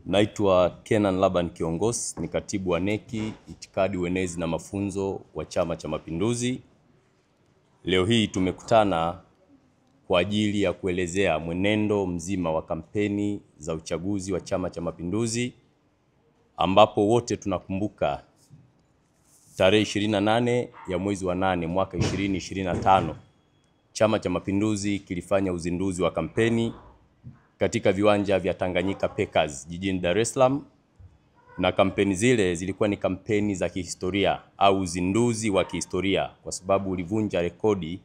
Naitwa Kenan Laban Kiongozi, ni katibu wa neki, itikadi, uenezi na mafunzo wa Chama cha Mapinduzi. Leo hii tumekutana kwa ajili ya kuelezea mwenendo mzima wa kampeni za uchaguzi wa Chama cha Mapinduzi, ambapo wote tunakumbuka tarehe 28 ya mwezi wa 8 mwaka 2025 Chama cha Mapinduzi kilifanya uzinduzi wa kampeni katika viwanja vya Tanganyika Packers jijini Dar es Salaam, na kampeni zile zilikuwa ni kampeni za kihistoria au uzinduzi wa kihistoria kwa sababu ulivunja rekodi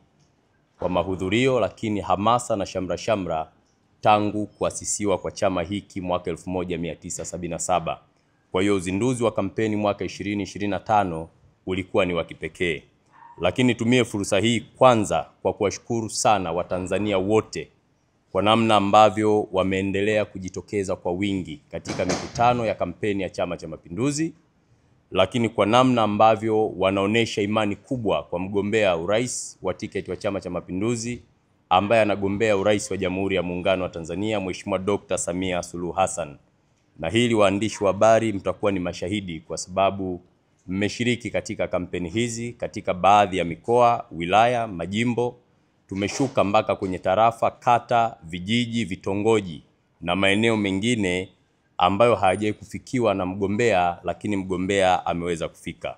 kwa mahudhurio, lakini hamasa na shamra tangu kuasisiwa kwa chama hiki mwaka 1977. Kwa hiyo uzinduzi wa kampeni mwaka 2025 ulikuwa ni wa kipekee. Lakini tumie fursa hii kwanza kwa kuwashukuru sana Watanzania wote kwa namna ambavyo wameendelea kujitokeza kwa wingi katika mikutano ya kampeni ya Chama cha Mapinduzi, lakini kwa namna ambavyo wanaonesha imani kubwa kwa mgombea urais wa tiketi wa Chama cha Mapinduzi ambaye anagombea urais wa Jamhuri ya Muungano wa Tanzania, Mheshimiwa Dr. Samia Suluhu Hassan. Na hili waandishi wa habari mtakuwa ni mashahidi kwa sababu mmeshiriki katika kampeni hizi katika baadhi ya mikoa, wilaya, majimbo. Tumeshuka mpaka kwenye tarafa, kata, vijiji, vitongoji na maeneo mengine ambayo hayajawahi kufikiwa na mgombea, lakini mgombea ameweza kufika.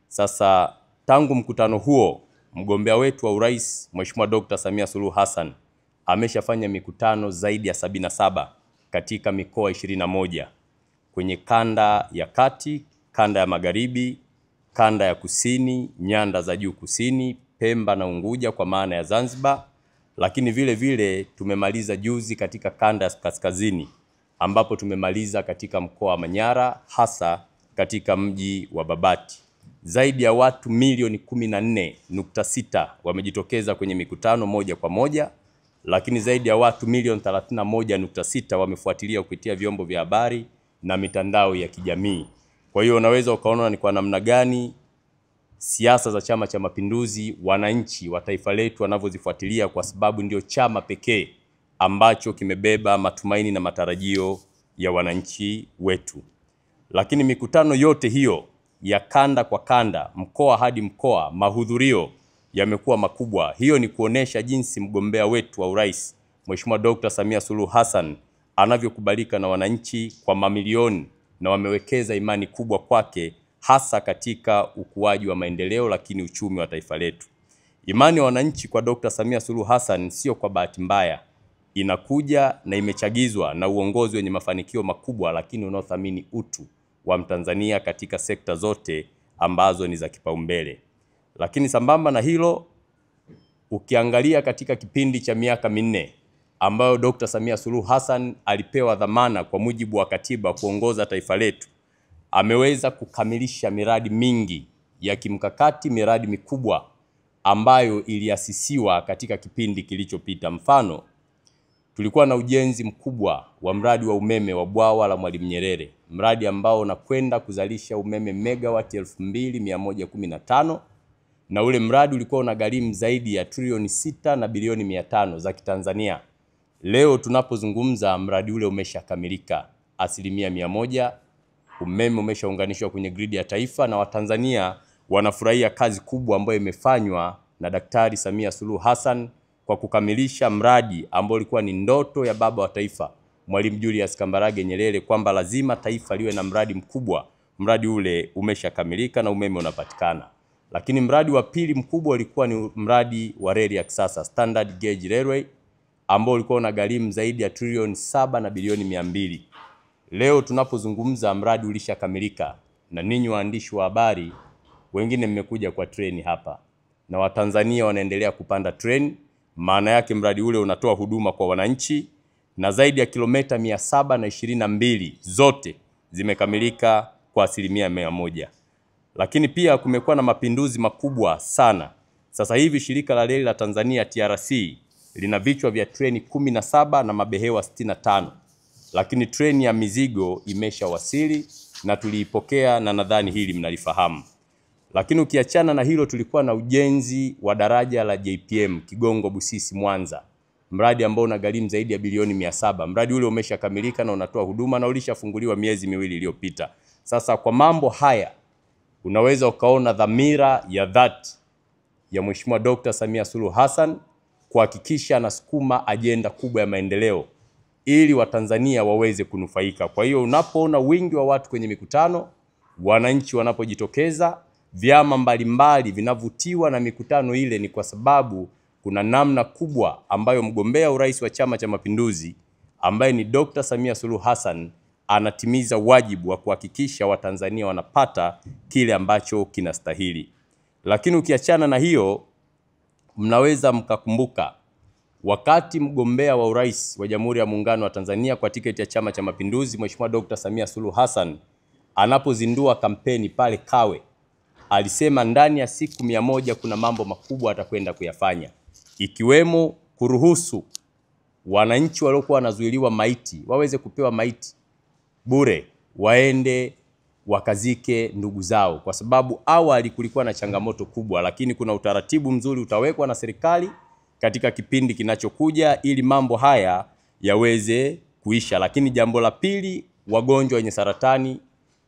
Sasa tangu mkutano huo, mgombea wetu wa urais Mheshimiwa Dr. Samia Suluhu Hassan ameshafanya mikutano zaidi ya 77 katika mikoa 21 kwenye kanda ya kati, kanda ya magharibi, kanda ya kusini, nyanda za juu kusini, Pemba na Unguja kwa maana ya Zanzibar, lakini vile vile tumemaliza juzi katika kanda ya kaskazini ambapo tumemaliza katika mkoa wa Manyara, hasa katika mji wa Babati. Zaidi ya watu milioni 14.6 wamejitokeza kwenye mikutano moja kwa moja, lakini zaidi ya watu milioni 31.6 wamefuatilia kupitia vyombo vya habari na mitandao ya kijamii. Kwa hiyo unaweza ukaona ni kwa namna gani siasa za Chama cha Mapinduzi wananchi wa taifa letu wanavyozifuatilia, kwa sababu ndio chama pekee ambacho kimebeba matumaini na matarajio ya wananchi wetu. Lakini mikutano yote hiyo ya kanda kwa kanda, mkoa hadi mkoa, mahudhurio yamekuwa makubwa. Hiyo ni kuonesha jinsi mgombea wetu wa urais Mheshimiwa Dr. Samia Suluhu Hassan anavyokubalika na wananchi kwa mamilioni, na wamewekeza imani kubwa kwake hasa katika ukuaji wa maendeleo lakini uchumi wa taifa letu. Imani ya wananchi kwa Dr. Samia Suluhu Hassan sio kwa bahati mbaya. Inakuja na imechagizwa na uongozi wenye mafanikio makubwa lakini unaothamini utu wa Mtanzania katika sekta zote ambazo ni za kipaumbele. Lakini sambamba na hilo, ukiangalia katika kipindi cha miaka 4 ambayo Dr. Samia Suluhu Hassan alipewa dhamana kwa mujibu wa katiba kuongoza taifa letu, ameweza kukamilisha miradi mingi ya kimkakati, miradi mikubwa ambayo iliasisiwa katika kipindi kilichopita. Mfano, tulikuwa na ujenzi mkubwa wa mradi wa umeme wa bwawa la Mwalimu Nyerere, mradi ambao unakwenda kuzalisha umeme megawati 2115, na ule mradi ulikuwa unagharimu zaidi ya trilioni 6 na bilioni 500 za Kitanzania. Leo tunapozungumza mradi ule umeshakamilika 100%. Umeme umeshaunganishwa kwenye gridi ya taifa na Watanzania wanafurahia kazi kubwa ambayo imefanywa na Daktari Samia Suluhu Hassan kwa kukamilisha mradi ambao ulikuwa ni ndoto ya baba wa taifa Mwalimu Julius Kambarage Nyerere kwamba lazima taifa liwe na mradi mkubwa. Mradi ule umeshakamilika na umeme unapatikana. Lakini mradi wa pili mkubwa ulikuwa ni mradi wa reli ya kisasa Standard Gauge Railway ambao ulikuwa unagharimu zaidi ya trilioni 7 na bilioni 200. Leo tunapozungumza mradi ulishakamilika, na ninyi waandishi wa habari wengine mmekuja kwa treni hapa na Watanzania wanaendelea kupanda treni. Maana yake mradi ule unatoa huduma kwa wananchi na zaidi ya kilomita 722 zote zimekamilika kwa 100%. Lakini pia kumekuwa na mapinduzi makubwa sana. Sasa hivi shirika la reli la Tanzania TRC lina vichwa vya treni 17 na mabehewa 65. Lakini treni ya mizigo imeshawasili na tuliipokea, na nadhani hili mnalifahamu. Lakini ukiachana na hilo, tulikuwa na ujenzi wa daraja la JPM Kigongo Busisi Mwanza mradi ambao unagharimu zaidi ya bilioni 700. Mradi ule umeshakamilika na unatoa huduma na ulishafunguliwa miezi miwili iliyopita. Sasa kwa mambo haya unaweza ukaona dhamira ya dhati ya Mheshimiwa Dr. Samia Suluhu Hassan kuhakikisha anasukuma ajenda kubwa ya maendeleo ili Watanzania waweze kunufaika. Kwa hiyo unapoona wingi wa watu kwenye mikutano, wananchi wanapojitokeza, vyama mbalimbali vinavutiwa na mikutano ile, ni kwa sababu kuna namna kubwa ambayo mgombea urais wa Chama cha Mapinduzi ambaye ni Dr. Samia Suluhu Hassan anatimiza wajibu wa kuhakikisha Watanzania wanapata kile ambacho kinastahili. Lakini ukiachana na hiyo, mnaweza mkakumbuka wakati mgombea wa urais wa Jamhuri ya Muungano wa Tanzania kwa tiketi ya Chama cha Mapinduzi Mheshimiwa Dr. Samia Suluhu Hassan anapozindua kampeni pale Kawe, alisema ndani ya siku 100 kuna mambo makubwa atakwenda kuyafanya, ikiwemo kuruhusu wananchi waliokuwa wanazuiliwa maiti waweze kupewa maiti bure, waende wakazike ndugu zao, kwa sababu awali kulikuwa na changamoto kubwa, lakini kuna utaratibu mzuri utawekwa na serikali katika kipindi kinachokuja ili mambo haya yaweze kuisha. Lakini jambo la pili, wagonjwa wenye saratani,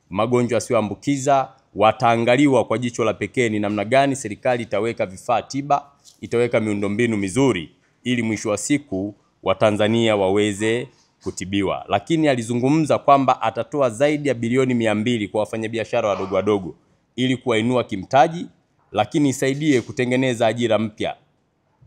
magonjwa yasiyoambukiza wataangaliwa kwa jicho la pekee ni namna gani serikali itaweka vifaa tiba, itaweka miundombinu mizuri ili mwisho wa siku Watanzania waweze kutibiwa. Lakini alizungumza kwamba atatoa zaidi ya bilioni 200 kwa wafanyabiashara wadogo wadogo ili kuwainua kimtaji, lakini isaidie kutengeneza ajira mpya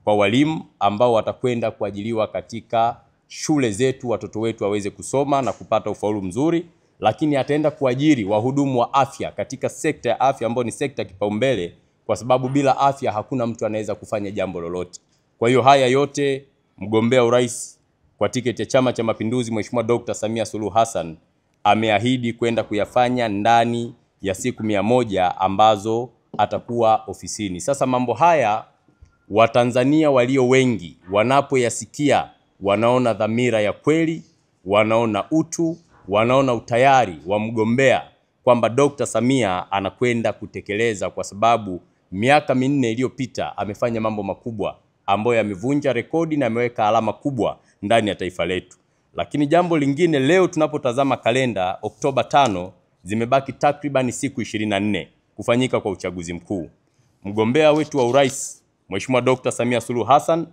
kwa walimu ambao watakwenda kuajiliwa katika shule zetu, watoto wetu waweze kusoma na kupata ufaulu mzuri. Lakini ataenda kuajiri wahudumu wa afya katika sekta ya afya ambayo ni sekta kipaumbele, kwa sababu bila afya hakuna mtu anaweza kufanya jambo lolote. Kwa hiyo haya yote mgombea urais kwa tiketi ya Chama cha Mapinduzi Mheshimiwa Dr. Samia Suluhu Hassan ameahidi kwenda kuyafanya ndani ya siku 100 ambazo atakuwa ofisini. Sasa mambo haya Watanzania walio wengi wanapoyasikia wanaona dhamira ya kweli, wanaona utu, wanaona utayari wa mgombea kwamba Dr. Samia anakwenda kutekeleza, kwa sababu miaka 4 iliyopita amefanya mambo makubwa ambayo yamevunja rekodi na ameweka alama kubwa ndani ya taifa letu. Lakini jambo lingine, leo tunapotazama kalenda, Oktoba 5 zimebaki takriban siku 24 kufanyika kwa uchaguzi mkuu. Mgombea wetu wa urais Mheshimiwa Dr. Samia Suluhu Hassan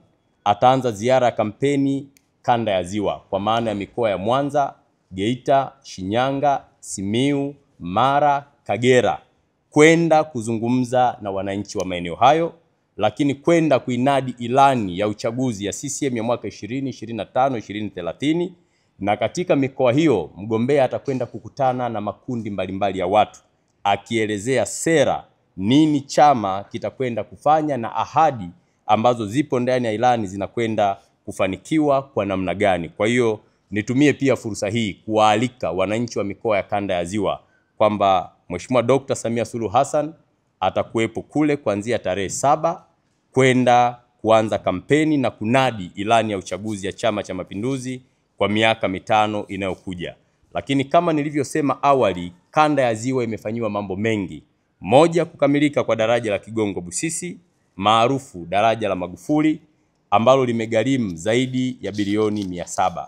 ataanza ziara ya kampeni kanda ya Ziwa, kwa maana ya mikoa ya Mwanza, Geita, Shinyanga, Simiu, Mara, Kagera, kwenda kuzungumza na wananchi wa maeneo hayo, lakini kwenda kuinadi ilani ya uchaguzi ya CCM ya mwaka 2025 2030. Na katika mikoa hiyo mgombea atakwenda kukutana na makundi mbalimbali ya watu, akielezea sera, nini chama kitakwenda kufanya na ahadi ambazo zipo ndani ya ilani zinakwenda kufanikiwa kwa namna gani. Kwa hiyo nitumie pia fursa hii kuwaalika wananchi wa mikoa ya kanda ya Ziwa kwamba Mheshimiwa Dr. Samia Suluhu Hassan atakuwepo kule kuanzia tarehe 7 kwenda kuanza kampeni na kunadi ilani ya uchaguzi ya Chama cha Mapinduzi kwa miaka 5 inayokuja. Lakini kama nilivyosema awali, kanda ya Ziwa imefanyiwa mambo mengi. Moja, kukamilika kwa daraja la Kigongo Busisi maarufu daraja la Magufuli ambalo limegharimu zaidi ya bilioni 700.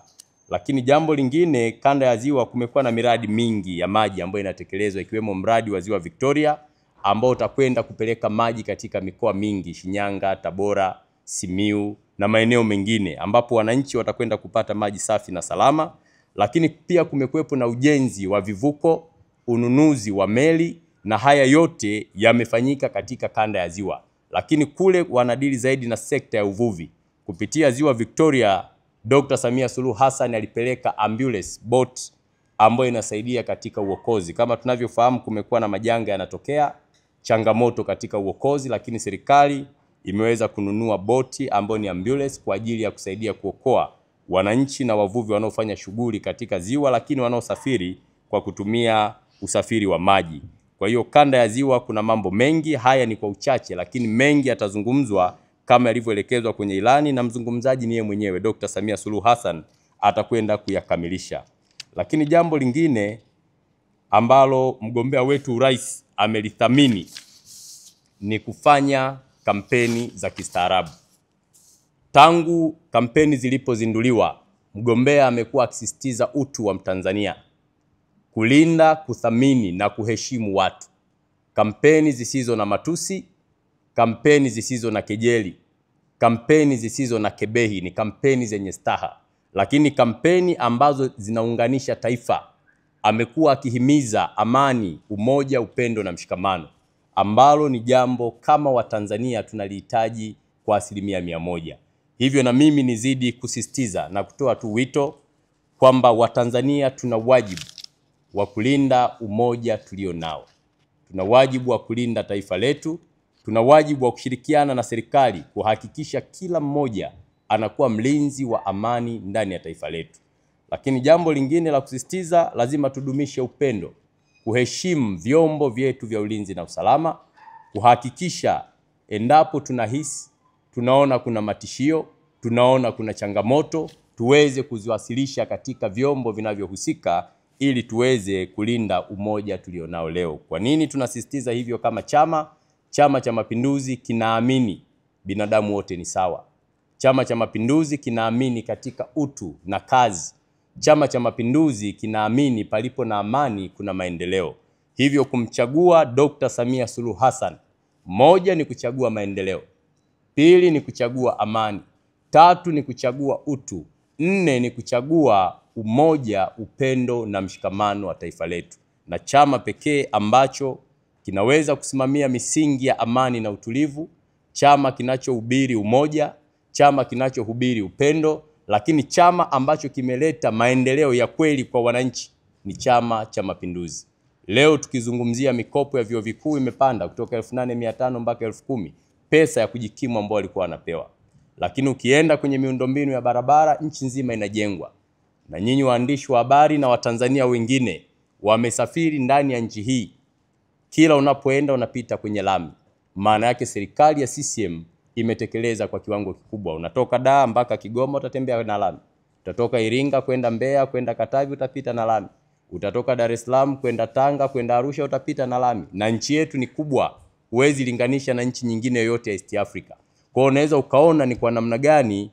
Lakini jambo lingine, kanda ya Ziwa kumekuwa na miradi mingi ya maji ambayo inatekelezwa, ikiwemo mradi wa Ziwa Victoria ambao utakwenda kupeleka maji katika mikoa mingi, Shinyanga, Tabora, Simiu na maeneo mengine, ambapo wananchi watakwenda kupata maji safi na salama. Lakini pia kumekuwepo na ujenzi wa vivuko, ununuzi wa meli, na haya yote yamefanyika katika kanda ya Ziwa. Lakini kule wanadili zaidi na sekta ya uvuvi. Kupitia Ziwa Victoria, Dr. Samia Suluhu Hassan alipeleka ambulance boat ambayo inasaidia katika uokozi. Kama tunavyofahamu, kumekuwa na majanga yanatokea, changamoto katika uokozi, lakini serikali imeweza kununua boti ambayo ni ambulance kwa ajili ya kusaidia kuokoa wananchi na wavuvi wanaofanya shughuli katika ziwa, lakini wanaosafiri kwa kutumia usafiri wa maji. Kwa hiyo kanda ya Ziwa kuna mambo mengi, haya ni kwa uchache, lakini mengi yatazungumzwa kama yalivyoelekezwa kwenye ilani, na mzungumzaji ni yeye mwenyewe Dr. Samia Suluhu Hassan atakwenda kuyakamilisha. Lakini jambo lingine ambalo mgombea wetu urais amelithamini ni kufanya kampeni za kistaarabu. Tangu kampeni zilipozinduliwa, mgombea amekuwa akisisitiza utu wa Mtanzania, kulinda, kuthamini na kuheshimu watu. Kampeni zisizo na matusi, kampeni zisizo na kejeli, kampeni zisizo na kebehi, ni kampeni zenye staha. Lakini kampeni ambazo zinaunganisha taifa, amekuwa akihimiza amani, umoja, upendo na mshikamano, ambalo ni jambo kama Watanzania tunalihitaji kwa 100%. Hivyo na mimi nizidi kusisitiza na kutoa tu wito kwamba Watanzania tuna wajibu wa kulinda umoja tulio nao. Tuna wajibu wa kulinda taifa letu, tuna wajibu wa kushirikiana na serikali kuhakikisha kila mmoja anakuwa mlinzi wa amani ndani ya taifa letu. Lakini jambo lingine la kusisitiza, lazima tudumishe upendo, kuheshimu vyombo vyetu vya ulinzi na usalama, kuhakikisha endapo tunahisi, tunaona kuna matishio, tunaona kuna changamoto, tuweze kuziwasilisha katika vyombo vinavyohusika ili tuweze kulinda umoja tulionao leo. Kwa nini tunasisitiza hivyo kama chama? Chama cha Mapinduzi kinaamini binadamu wote ni sawa. Chama cha Mapinduzi kinaamini katika utu na kazi. Chama cha Mapinduzi kinaamini palipo na amani kuna maendeleo. Hivyo kumchagua Dr. Samia Suluhu Hassan, moja ni kuchagua maendeleo, pili ni kuchagua amani, tatu ni kuchagua utu, nne ni kuchagua umoja, upendo na mshikamano wa taifa letu. Na chama pekee ambacho kinaweza kusimamia misingi ya amani na utulivu, chama kinachohubiri umoja, chama kinachohubiri upendo, lakini chama ambacho kimeleta maendeleo ya kweli kwa wananchi ni Chama cha Mapinduzi. Leo tukizungumzia mikopo ya vyuo vikuu imepanda kutoka 8,500 mpaka 10,000, pesa ya kujikimu ambao walikuwa wanapewa. Lakini ukienda kwenye miundombinu ya barabara, nchi nzima inajengwa. Na nyinyi waandishi wa habari na Watanzania wengine wamesafiri ndani ya nchi hii, kila unapoenda unapita kwenye lami. Maana yake serikali ya CCM imetekeleza kwa kiwango kikubwa. Unatoka Dar mpaka Kigoma utatembea na lami. Utatoka Iringa kwenda Mbeya, kwenda Katavi utapita na lami. Utatoka Dar es Salaam kwenda Tanga, kwenda Arusha utapita na lami. Na nchi yetu ni kubwa, huwezi linganisha na nchi nyingine yoyote ya East Africa. Kwa hiyo unaweza ukaona ni kwa namna gani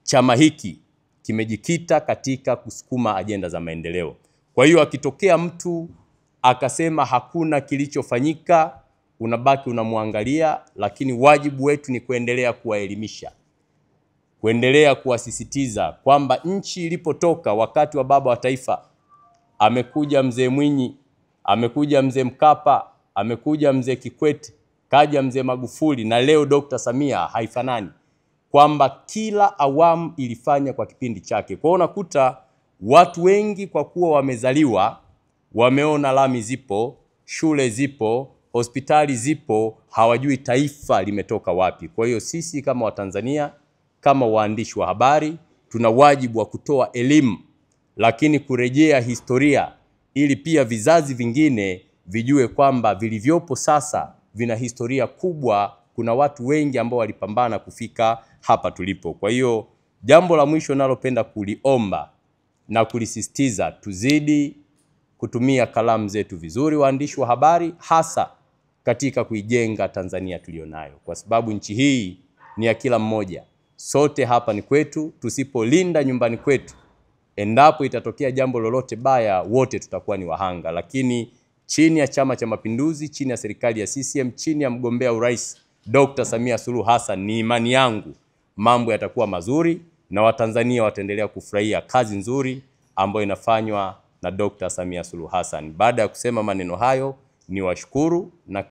chama hiki kimejikita katika kusukuma ajenda za maendeleo. Kwa hiyo akitokea mtu akasema hakuna kilichofanyika, unabaki unamwangalia, lakini wajibu wetu ni kuendelea kuwaelimisha, kuendelea kuwasisitiza kwamba nchi ilipotoka wakati wa baba wa taifa, amekuja mzee Mwinyi, amekuja mzee Mkapa, amekuja mzee Kikwete, kaja mzee Magufuli na leo Dr. Samia, haifanani, kwamba kila awamu ilifanya kwa kipindi chake. Kwa hiyo unakuta watu wengi kwa kuwa wamezaliwa, wameona lami zipo, shule zipo, hospitali zipo, hawajui taifa limetoka wapi. Kwa hiyo sisi kama Watanzania, kama waandishi wa habari, tuna wajibu wa kutoa elimu, lakini kurejea historia ili pia vizazi vingine vijue kwamba vilivyopo sasa vina historia kubwa. Kuna watu wengi ambao walipambana kufika hapa tulipo. Kwa hiyo jambo la mwisho nalopenda kuliomba na kulisisitiza, tuzidi kutumia kalamu zetu vizuri waandishi wa habari, hasa katika kuijenga Tanzania tulionayo, kwa sababu nchi hii ni ya kila mmoja. Sote hapa ni kwetu, tusipolinda nyumbani kwetu, endapo itatokea jambo lolote baya, wote tutakuwa ni wahanga. Lakini chini ya Chama cha Mapinduzi, chini ya serikali ya CCM, chini ya mgombea urais Dr. Samia Suluhu Hassan, ni imani yangu mambo yatakuwa mazuri na Watanzania wataendelea kufurahia kazi nzuri ambayo inafanywa na Dr. Samia Suluhu Hassan. Baada ya kusema maneno hayo, ni washukuru na